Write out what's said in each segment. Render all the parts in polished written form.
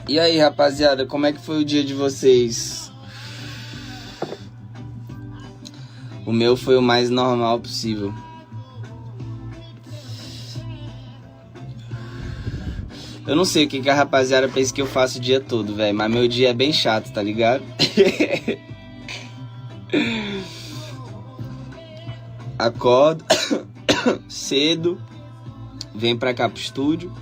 E aí, rapaziada, como é que foi o dia de vocês? O meu foi o mais normal possível. Eu não sei o que a rapaziada pensa que eu faço o dia todo, velho, mas meu dia é bem chato, tá ligado? Acordo cedo, venho pra cá pro estúdio.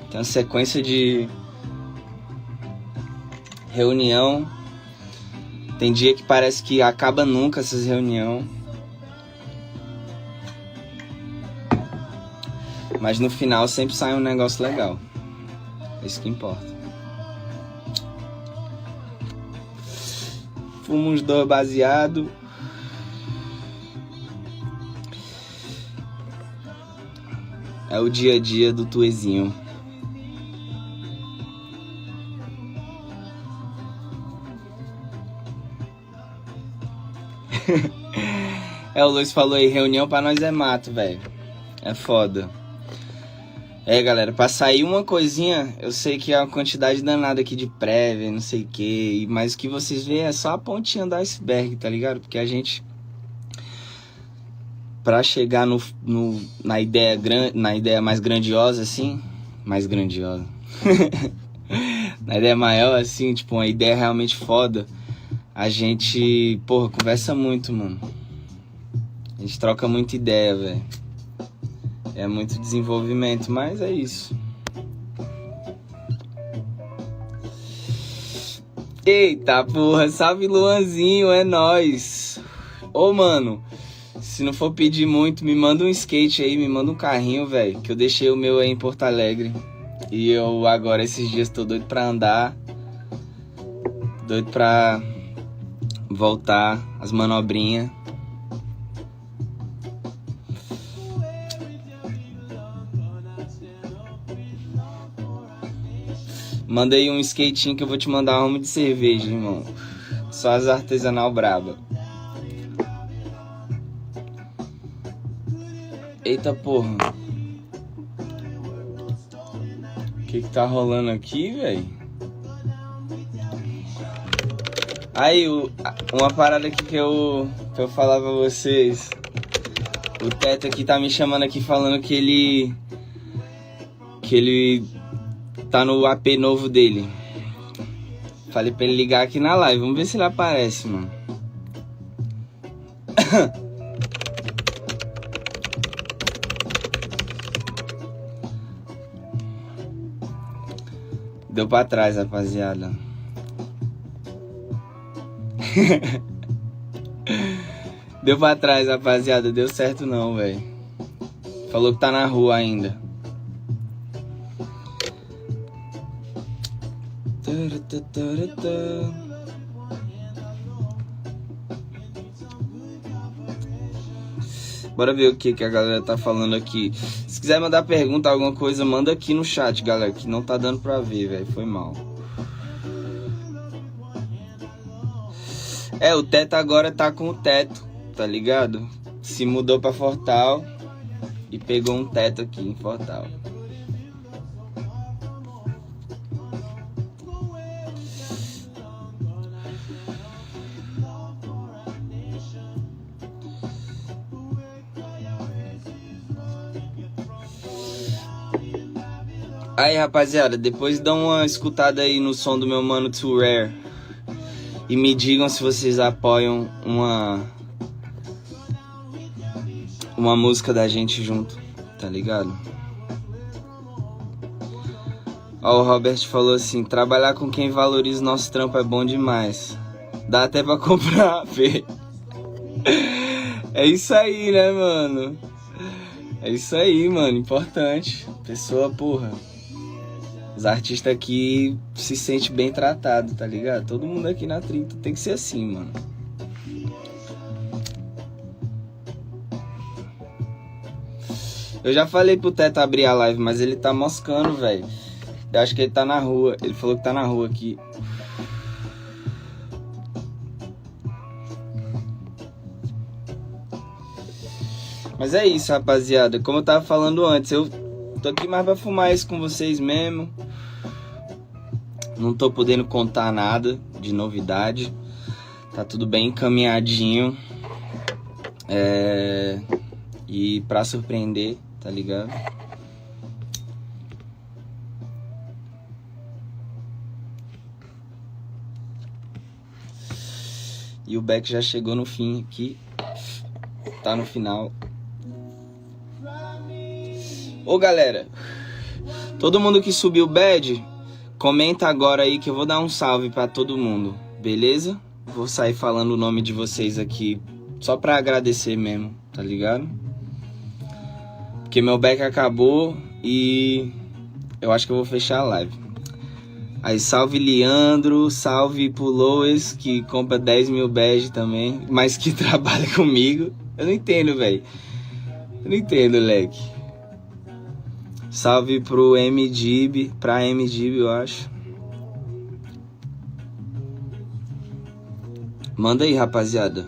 Tem uma sequência de reunião. Tem dia que parece que acaba nunca essas reuniões. Mas no final sempre sai um negócio legal. É isso que importa. Fumo uns 2 baseados. É o dia a dia do Tuezinho. O Luiz falou aí, reunião pra nós é mato, velho. É foda. Galera, pra sair uma coisinha, eu sei que é uma quantidade danada aqui de prévia, não sei o que, mas o que vocês veem é só a pontinha do iceberg, tá ligado? Porque a gente, pra chegar na ideia mais grandiosa, assim, mais grandiosa, na ideia maior, assim, tipo, uma ideia realmente foda, a gente, porra, conversa muito, mano. A gente troca muita ideia, velho. É muito desenvolvimento, mas é isso. Eita porra, salve Luanzinho, é nóis. Ô mano, se não for pedir muito, me manda um skate aí, me manda um carrinho, velho. Que eu deixei o meu aí em Porto Alegre. E eu agora esses dias tô doido pra andar. Doido pra voltar as manobrinhas. Mandei um skatinho que eu vou te mandar uma de cerveja, irmão. Só as artesanal braba. Eita porra. O que tá rolando aqui, velho? Aí, uma parada aqui que eu falar pra vocês. O Teto aqui tá me chamando aqui falando que ele tá no AP novo dele. Falei pra ele ligar aqui na live. Vamos ver se ele aparece, mano. Deu pra trás, rapaziada. Deu pra trás, rapaziada. Deu certo não, velho. Falou que tá na rua ainda. Bora ver o que a galera tá falando aqui. Se quiser mandar pergunta, alguma coisa, manda aqui no chat, galera, que não tá dando pra ver, velho. Foi mal. O Teto agora tá com o teto, tá ligado? Se mudou pra Fortal e pegou um teto aqui em Fortal. Aí, rapaziada, depois dá uma escutada aí no som do meu mano Too Rare. E me digam se vocês apoiam uma música da gente junto, tá ligado? Ó, o Robert falou assim, trabalhar com quem valoriza o nosso trampo é bom demais. Dá até pra comprar, Fê. É isso aí, né, mano? É isso aí, mano, importante. Pessoa, porra. Os artistas aqui se sentem bem tratados, tá ligado? Todo mundo aqui na 30 tem que ser assim, mano. Eu já falei pro Teto abrir a live, mas ele tá moscando, velho. Eu acho que ele tá na rua. Ele falou que tá na rua aqui. Mas é isso, rapaziada. Como eu tava falando antes, eu tô aqui mais pra fumar isso com vocês mesmo. Não tô podendo contar nada de novidade. Tá tudo bem encaminhadinho. E pra surpreender, tá ligado? E o Beck já chegou no fim aqui. Tá no final. Ô galera, todo mundo que subiu o badge, comenta agora aí que eu vou dar um salve pra todo mundo, beleza? Vou sair falando o nome de vocês aqui só pra agradecer mesmo, tá ligado? Porque meu back acabou e eu acho que eu vou fechar a live. Aí salve Leandro, salve pro Lois, que compra 10 mil badge também, mas que trabalha comigo. Eu não entendo, velho. Eu não entendo, leque. Salve pro MDib, pra MDib, eu acho. Manda aí, rapaziada.